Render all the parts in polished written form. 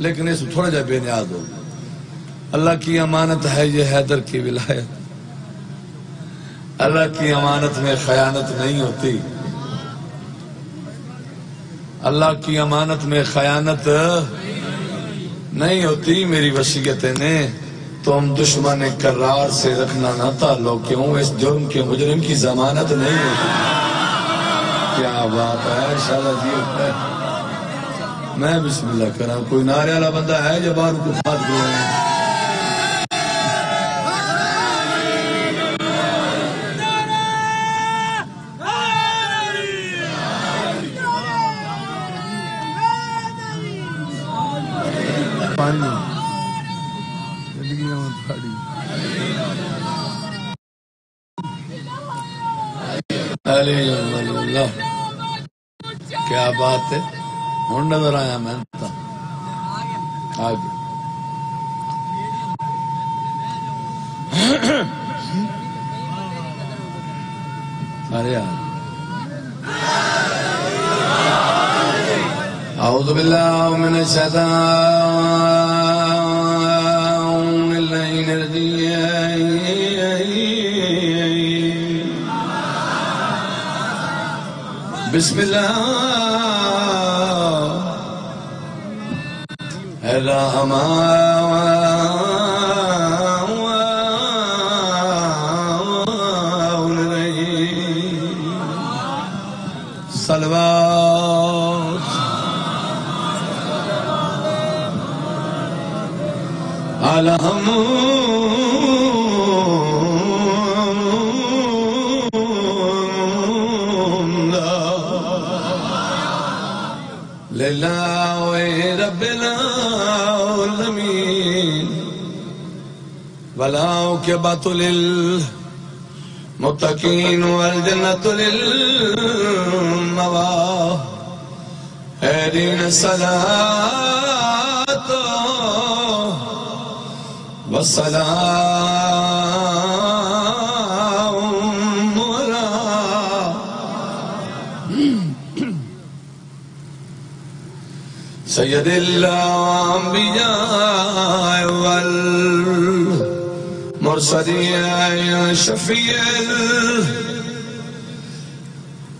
لیکن اس تھوڑا جا بے نیاز ہو. اللہ کی امانت ہے یہ حیدر کی ولایت. اللہ کی امانت میں خیانت نہیں ہوتی. اللہ کی امانت میں خیانت نہیں ہوتی. میری وصیت نے تم دشمن کرار سے رکھنا نہ تعلق، کیوں اس جرم کے مجرم کی ضمانت نہیں ہوتی. کیا بات ہے انشاءاللہ جی. میں بسم اللہ کرا. کوئی نعرے والا بندہ ہے جو باہر کو بات کرے؟ اللہ کیا بات ہے. ہوں نظر آیا میں آگے. ارے اعوذ باللہ من الشیطان الرجیم. بسم اللہ الرحمن الرحیم. صلوات علی لله رب العالمين والعاقبة للمتقين والجنة للمأوى. هذه الصلاة والسلام على سید الانبیاء والمرسلین شفیع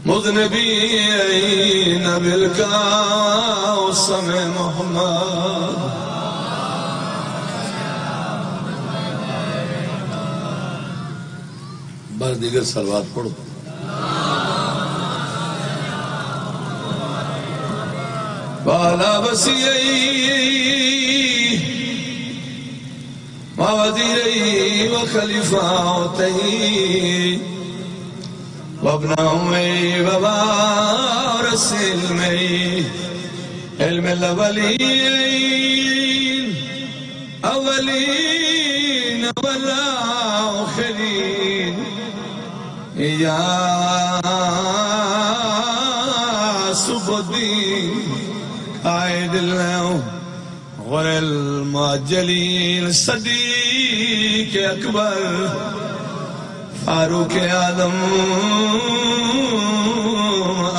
المذنبین بالقاسم محمد. بس دیگر صلوات پڑھو. وعلى وصيه ووزيريه وخليفاتيه وابنائه ووارث علم الأولين أولين والآخرين يا سبدين عائد الله غر المعجلين صديق أكبر فاروق آدم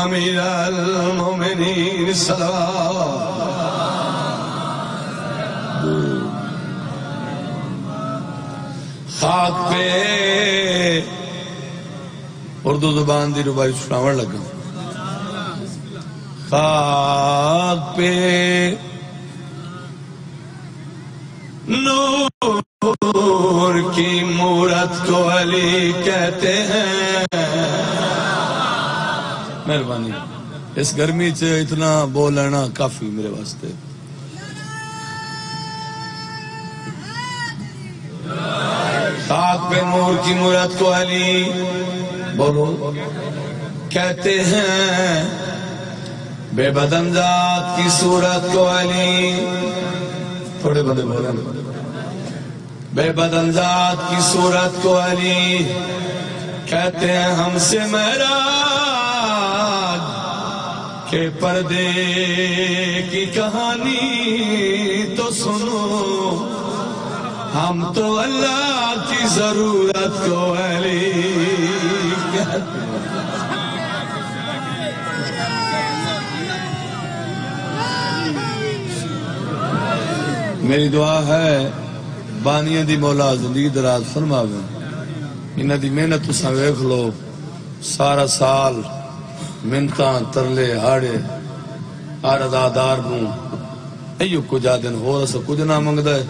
أمير المؤمنين صلوات. خاک پہ اردو زبان دی ربائی سناون لگا. خاک پہ نور کی مورت کو علی کہتے ہیں. مہربانی اس گرمی سے اتنا بول لینا کافی میرے واسطے. خاک پہ نور کی مورت کو علی بولو کہتے ہیں. بے بدن ذات کی صورت کو علی تھوڑے بندے بولیں. بے بدن ذات کی صورت کو علی کہتے ہیں. ہم سے معراج کے پردے کی کہانی تو سنو. ہم تو اللہ کی ضرورت کو علی کہتے ہیں. میری دعا ہے بانیاں دی مولا زندگی دراز فرماوے، انہاں دی محنت تساں ویکھ لو، سارا سال منتاں ترلے ہاڑے ہر ادادار نوں ایو کچھ دن ہو رسا کچھ نہ منگدا ہے،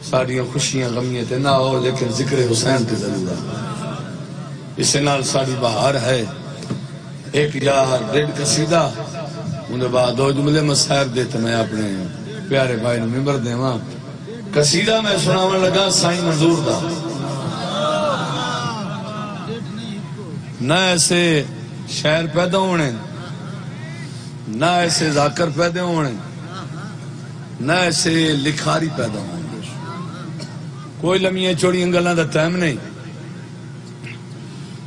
ساڑیاں خوشیاں غمیاں تے نہ ہو، لیکن ذکر حسین تے ضرور ہے۔ اس نال ساڑی بہار ہے۔ ایک یار ڈیڑھ قصیدہ انہیں بعد دو جملے مسائب دیتے میں اپنے پیارے بھائی نے ممبر دے وہاں قصیدہ میں سناون لگا سائیں منظور دا، نہ ایسے شاعر پیدا ہونے، نہ ایسے ذاکر پیدا ہونے، نہ ایسے لکھاری پیدا ہونے، کوئی لمحے چوڑی انگلاں دا ٹائم نہیں۔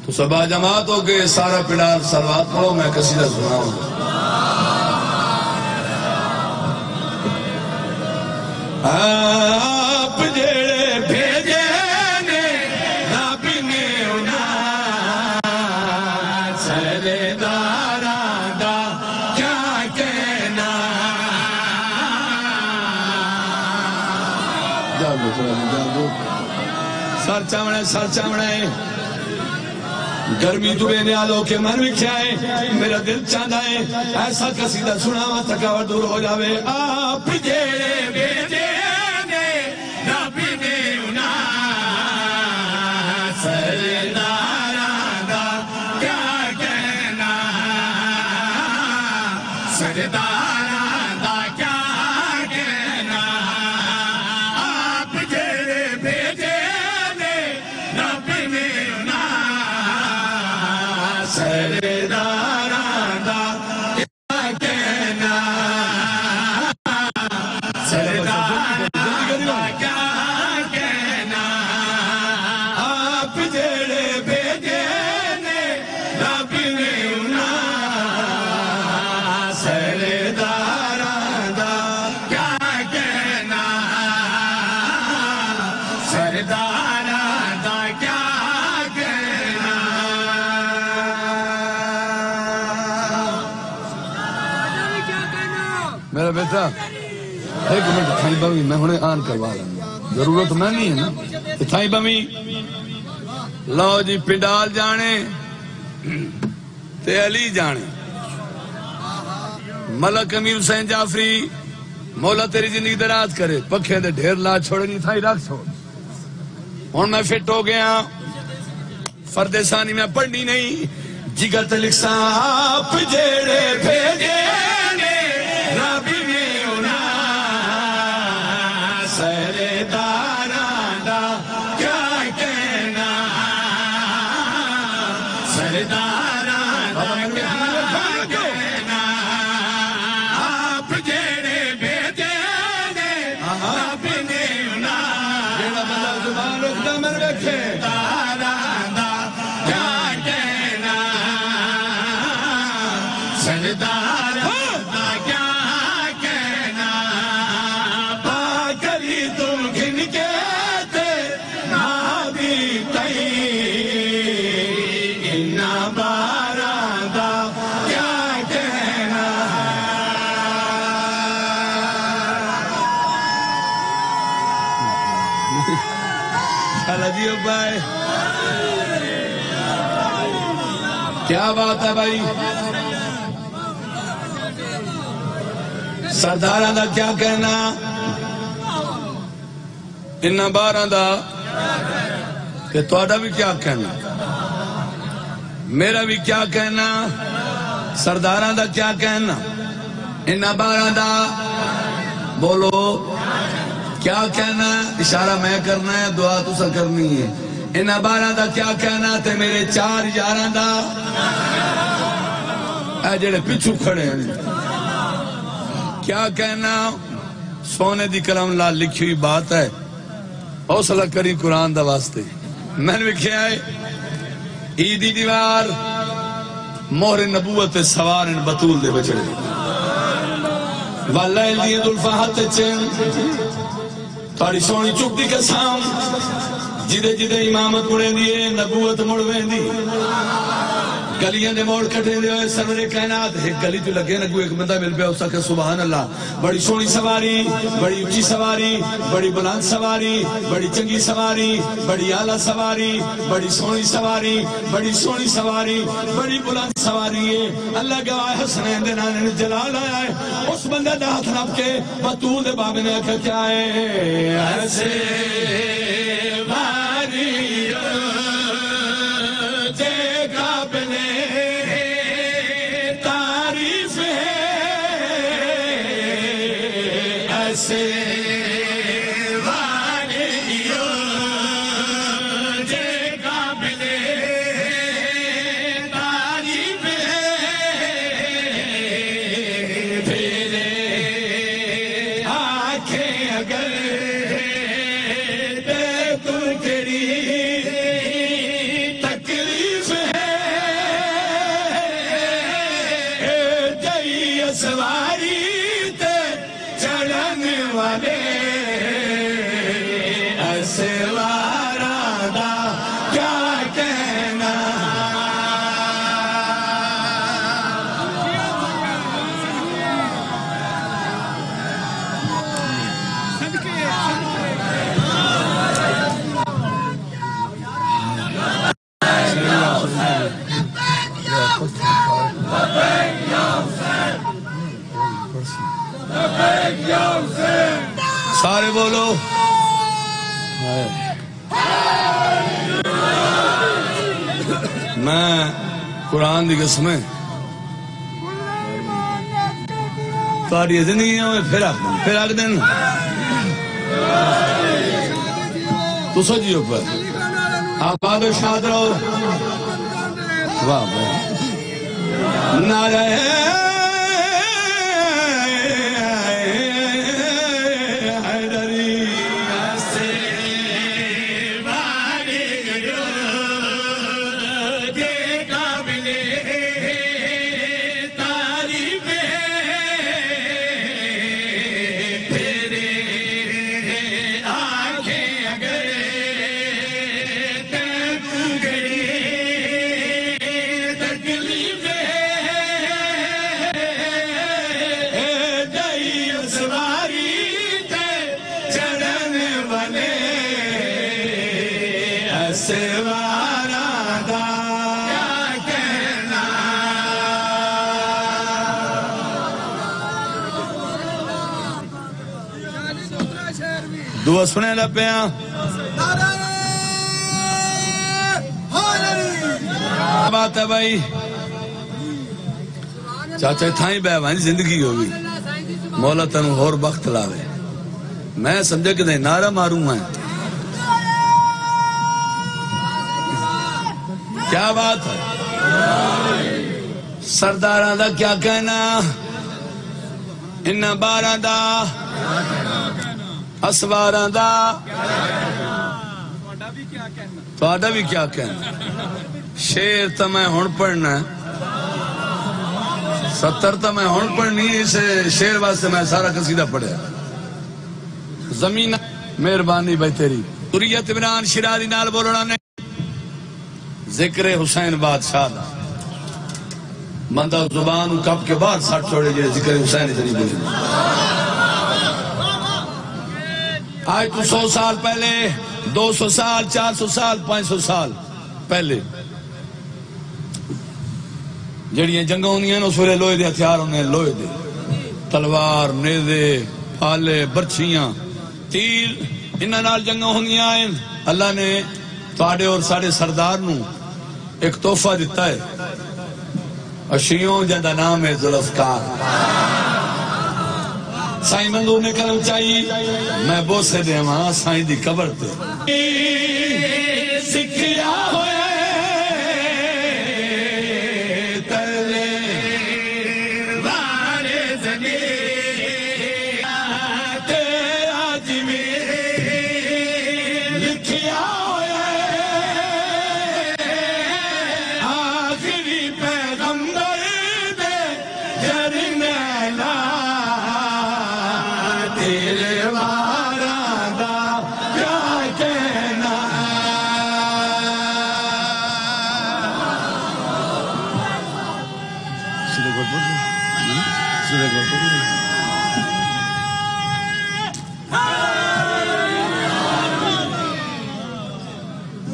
تو سبا جماعت ہو کے سارا پڑال سلوات پڑھو، میں قصیدہ سناؤں گا۔ آپ جڑے بھیجے نے رب نے انہاں سرداراں دا کیا کہنا۔ جاگو سر چاونے گرمی تو بے نیال ہو کے من وکھیا ہے، میرا دل چاہتا ہے ایسا قصیدہ سناواں تھکاوٹ دور ہو جاوے۔ آپ جڑے بھیجے نے رب نے انہاں سرداراں دا کیا کہنا، سرداراں دا کیا کہنا۔ آپ جڑے بھیجے نے رب نے سرداراں دا کیا کہنا، سرداراں دا کیا کہنا۔ آپ جڑے بھیجے نے رب نے انہاں سرداراں دا کیا کہنا، سرداراں دا کیا کہنا۔ میرا بیٹا ایک منٹ تھائی بمی میں ہنے آن کروا لوں، ضرورت میں نہیں ہے نا تھائی بمی۔ لو جی پنڈال جانے تے علی جانے، ملک امیر حسین جعفری مولا تیری زندگی دراز کرے، پکھے دے ڈھیر لا چھوڑے نہیں تھائی رکھ چھوڑ۔ ہن میں فٹ ہو گیا، فرد ثانی میں پڑھنی نہیں، جگر تے لکھساں آپ جڑے بھیجے رب نے انہاں سرداراں دا کیا کہنا، سرداراں دا کیا کہنا۔ آپ جڑے بھیجے نے رب نے انہاں، جڑا بندہ زبان رکھدا میں رکھے، سرداراں دا کیا کہنا، سرداراں دا کیا کہنا۔ باکری تم گھن کے تے نابی تئی، انہا باراں دا کیا کہنا۔ چلا جیو بھائی، کیا بات ہے بھائی۔ سرداراں دا کیا کہنا، انہاں باراں دا کہ تہاڈا بھی کیا کہنا، میرا بھی کیا کہنا، سرداراں دا کیا کہنا، انہاں باراں دا بولو کیا کہنا۔ اشارہ میں کرنا ہے، دعا تسا کرنی ہے۔ انہاں باراں دا کیا کہنا تے میرے چار یاراں دا، اے جڑے پچھو کھڑے ہیں کیا کہنا۔ سونے دی قلم لال لکھی ہوئی بات ہے، حوصلہ کری قرآن دا واسطے۔ میں نے لکھا ہے عیدی دیوار مہر نبوت سوارن بطول دے بچڑے، واللیل دی دلفا ہاتھ چین تاری سونی چک دی قسم، جدے جدے امامت مڑے دیئے نبوت مڑویں دی، گلیاں دے موڑ کٹے دے ہوئے سرور کائنات ایک گلی تو لگے نہ کوئی ایک بندہ مل پہ ہو سکے سبحان اللہ بڑی سونی سواری بڑی اچھی سواری بڑی بلند سواری بڑی چنگی سواری بڑی اعلیٰ سواری بڑی سونی سواری بڑی سونی سواری بڑی بلند سواری ہے اللہ گواہ حسنین دے نانے نے جلال آیا ہے اس بندہ دا ہاتھ نب کے بطول دے بابے نے کہا کیا ہے ایسے باری سارے بولو میں قرآن دی قسمیں تاری زندگیوں میں پھر آگ دن تو سجیو پر آباد و شاد رہو واہ بھائی نعرہ دعا سنے لپیاں بات ہے بھائی چاچا تھائیں بے وہاں زندگی ہوگی مولا تنو اور بخت لاوے میں سمجھے کہ نعرہ ماروں میں کیا بات ہے سرداران دا کیا کہنا انہا باران دا اسواران دا تو آدھا بھی کیا کہنا شیر تا میں ہون پڑھنا ستر تا میں ہون پڑھنی اسے شیر واسطے میں سارا قصیدہ پڑھا زمین مہربانی بھائی تیری قریت عمران شرازی نال بولنا نے ذکر حسین بادشاہ دا مندہ زبان کب کے بعد ساٹھ چھوڑے جائے ذکر حسین اتنی بولی آج تو 100 سال پہلے 200 سال 400 سال 500 سال پہلے جڑیاں جنگاں ہوندیاں ہیں اس ویلے لوہے دے ہتھیار ہوندے لوہے دے تلوار نیزے پھالے برچھیاں تیر انہاں نال جنگاں ہوندیاں ہیں اللہ نے تواڈے اور ساڈے سردار نو ایک تحفہ دیتا ہے اشیوں جدا نام ہے ذوالفقار سائیں منظور نے کلم چاہیے میں بوسے دے وہاں سائیں دی قبر تے سکھیا ہوئے تلے وارے زمین تے آج میرے لکھیا ہوئے آخری پیغمبر دے جرنیلا تیرے وارا دا کیا کہنا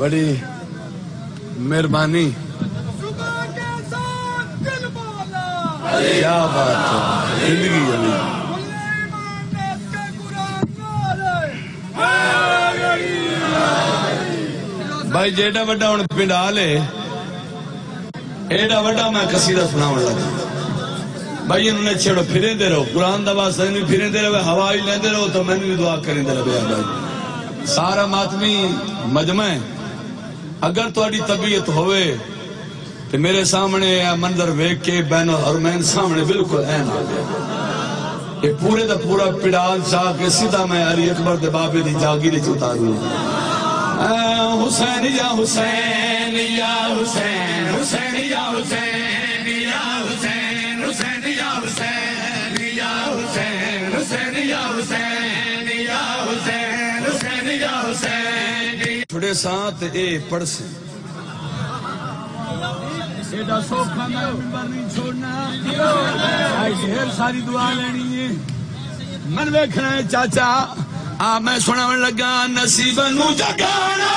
بڑی مہربانی کیا بات ہے زندگی علی بھائی جیڑا وڈا ہوں پنڈال ہے ایڈا وڈا میں قصیدہ سناؤں لگا بھائی انہوں نے چھڑو پھریں دے رہو قرآن دا واسطہ انہوں پھریں دے رہو ہوائی لیں دے رہو تو میں نے دعا کریں دے رہو بھائی سارا ماتمی مجمع ہے اگر تو اڈی طبیعت ہوئے تو میرے سامنے منظر ویک کے بین الحرمین سامنے بالکل این آ گیا یہ پورے دا پورا پڑال چاہ کے سیدھا میں علی اکبر دے بابے دی جاگیری چوتا دوں حسین یا حسین یا حسین حسین یا حسین یا حسین حسین یا حسین یا حسین حسین یا حسین یا حسین حسین یا حسین چھوڑے ساتھ اے پڑھ سے ایڈا سوکھا میں ممبر نہیں چھوڑنا آئی ڈھیر ساری دعا لینی ہے من ویکھنا ہے چاچا میں سناون لگا نصیب نو جگانا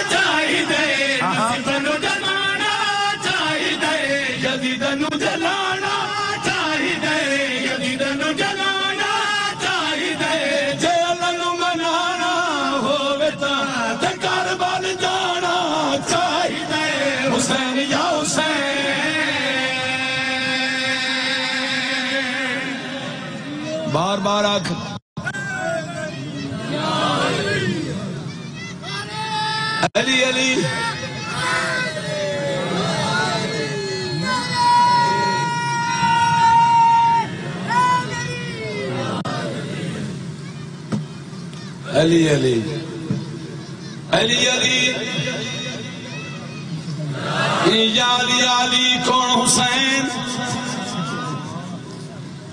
چاہیے نصیب نو جگانا چاہیے جدید نو جلانا چاہیے جدید نو جلانا چاہیے جے اللہ نو منانا ہووے تے کربل جانا چاہیے حسین یا حسین بار بار آکھ علی علی علی علی علی علی یا علی علی کون حسین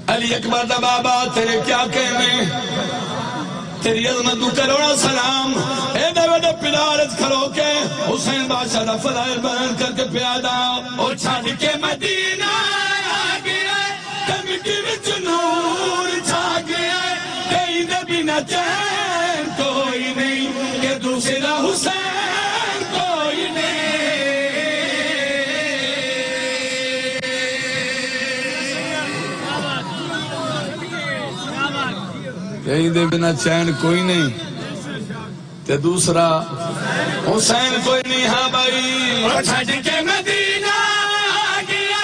علی اکبر دا بابا تیرے کیا کہنے تیری عظمت کو کروڑا سلام ایڈے وڈے پلارت کھلو کے حسین بادشاہ دا فضائل بیان کر کے پیادا اور چھاڑ کے مدینہ آگیا کمیٹی وچ نور چھا گیا کہیں دے بنا چین کوئی نہیں کہ دوسرا حسین کوئی نہیں کہیں دے بنا چین کوئی نہیں تے دوسرا حسین کوئی نہیں ہاں بھائی اور چھڑ کے مدینہ آگیا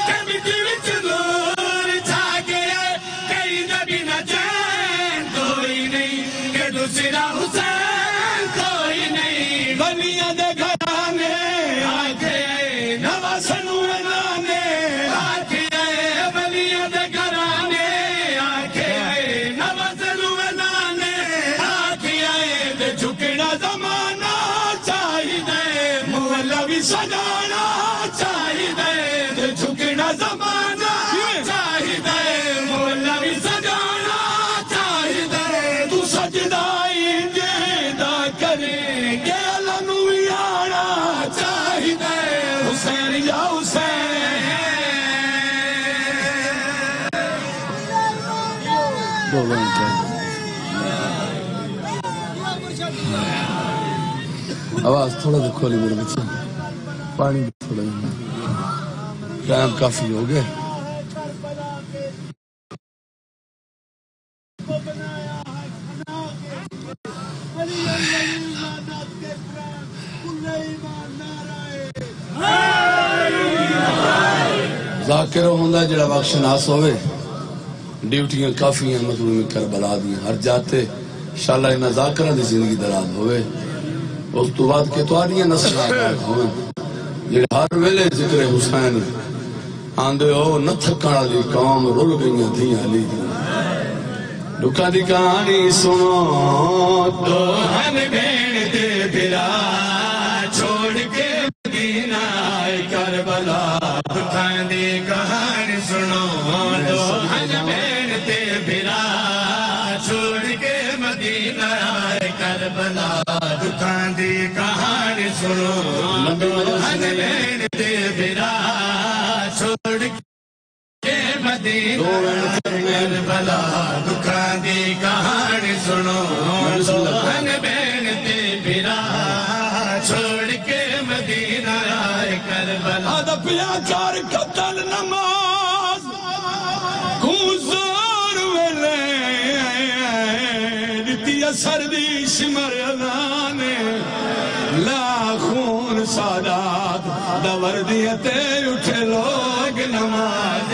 کمیٹی وچ نور چھا گیا کہیں دے بنا چین کوئی نہیں کہ دوسرا حسین کوئی نہیں بنیاں دے گھرانے آگے نواسنو انانے آگے بنیاں دے گھرانے آگے نواسنو انانے آگے جھکنا زمانہ چاہیے مولوی سجانا چاہیے جھکنا زمانہ چاہیے مولوی سجانا چاہیے تو سجدائی جیدہ کریں گے اللہ نو آنا چاہیے حسین یا حسین آواز تھوڑا دے کھولی میرے بچے پانی تھوڑا ٹائم کافی ہو گئے ذاکر ہوندہ جڑا وقت شناس ہوئے ڈیوٹیاں کافی ہیں مطلب میں کربلا دیا ہر جاتے انشاءاللہ انہا ذاکرہ دی زندگی دراد ہوئے اس تو بعد کے تو آدیاں نسل آگات ہوئے جڑا ہر ویلے ذکر حسین آندے ہو نہ تھکانا لی قوم رول گئیاں دھیاں لی لکھا دی کہانی سنو تو ہم بھیڑتے پھرا چھوڑ کے مدینہ کربلا لکھا دی کہانی سنو تو ہم بھیڑتے پھرا چھوڑ کے مدینہ کربلا لکھا دی کہانی سنو تو ہم بھیڑتے پھرا چھوڑ کے مدینہ کربلا لکھا دی کہانی سنو تو ہم بھیڑتے پھرا چھوڑ پیا کر قتل نماز زور ویلے دتی اثر دی شمر اذانے لا خون سادات دور دیتے اٹھے لوگ نماز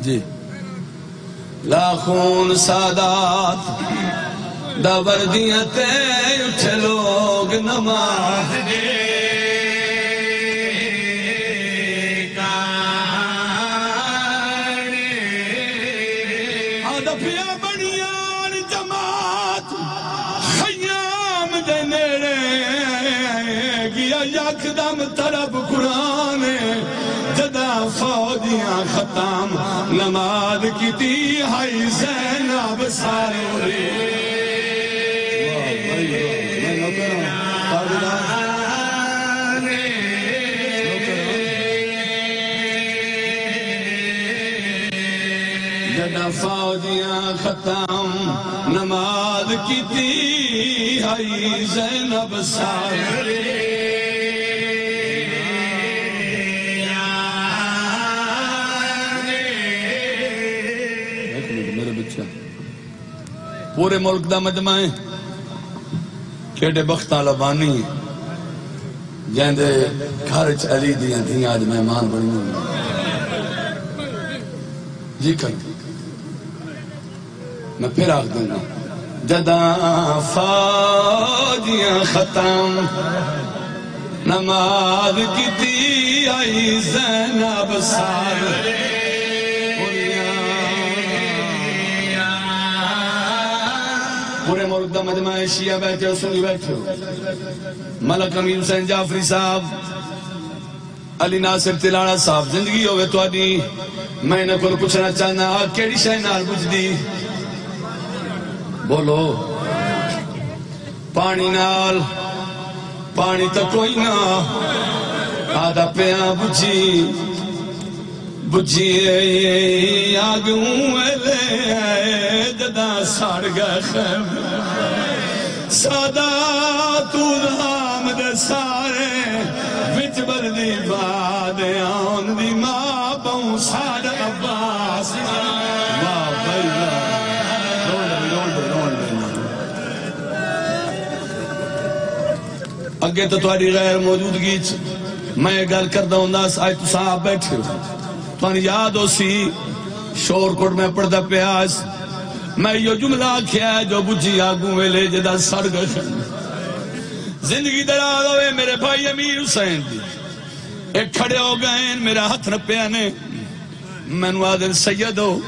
جی لا خون سادات دور دیتے اٹھے لوگ نماز آدھپیا بڑیان جماعت خیام دے نیڑے گیا یکدم طرف قرآن جدا فوجیاں ختم نماز کی تی ہائی زینب سارے جدا فوجیاں ختم نماز کی تی ہائی زینب سارے پورے ملک دا مجمع ہے کیڑے بختہ لبانی جہندے گھر علی دیاں تھیں آج مہمان بڑی ہوں جی کر میں پھر آخ دوں گا جدا فوجیاں ختم نماز کی تی آئی زینب سارے پورے ملک دا مجمع شیعہ بیٹھے ہو سنی بیٹھے ہو ملک امین حسین جعفری صاحب علی ناصر تلاڑا صاحب زندگی ہوئے تو آدھی میں نے کوئی پوچھنا چاہنا کیڑی شاہ نال بجھ دی بولو پانی نال پانی تا کوئی نہ آدھا پیاں بجھی آگوں لے جدا ساڑ گئے خیم سادات دھام دے سارے وچ بردی باد آن دی ماں بہوں ساڑ عباس واہ بھائی رول اگے تو تھوڑی غیر موجودگی میں گل کردہ ہوں ناس آج تو صاحب بیٹھے ہو تو یاد ہو سی شور کوٹ میں پڑھتا پیاس میں یہ جملہ کیا ہے جو بجھی آگوں میں لے جدا سڑ گئے زندگی دراز ہوئے میرے بھائی امیر حسین دی ایک کھڑے ہو گئے میرا ہاتھ رپیا نے میں نے آدھر سید ہو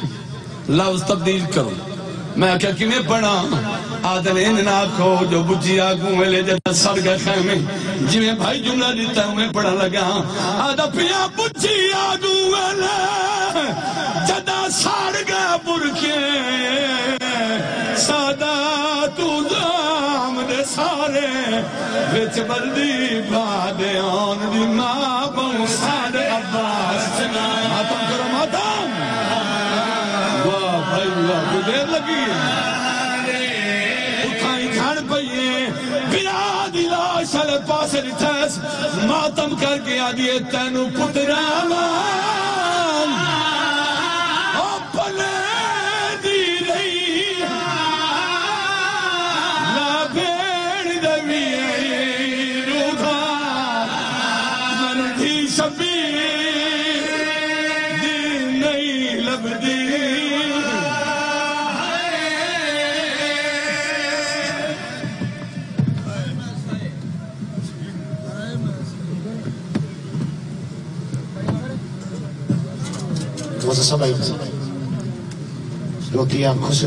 لفظ تبدیل کرو میں کیا کیویں پڑھا عادل انناک ہو جو بجھی آگوں میں لے جدا سڑ گئے خیمے جی میں بھائی جملہ دیتا ہوں میں پڑھا لگا آدھا پیا بجھی آگوں میں لے جدا سڑ گئے برکے سادات دام دے سارے وچ بلدی بادے آن دی ماں بہوں ساڑ عباس ماتم کرو ماتم واہ بھائی واہ کوئی دیر لگی اٹھائی گھڑ پئیے بنا دلا شل پاسے لٹھیس ماتم کر کے آدھیے تینو پترامان اپنے دی رہی لا بھیڑ دوی روکھا من دی شبیر دی نہیں لب دی روزہ سب آئی روٹی آنکھوں سے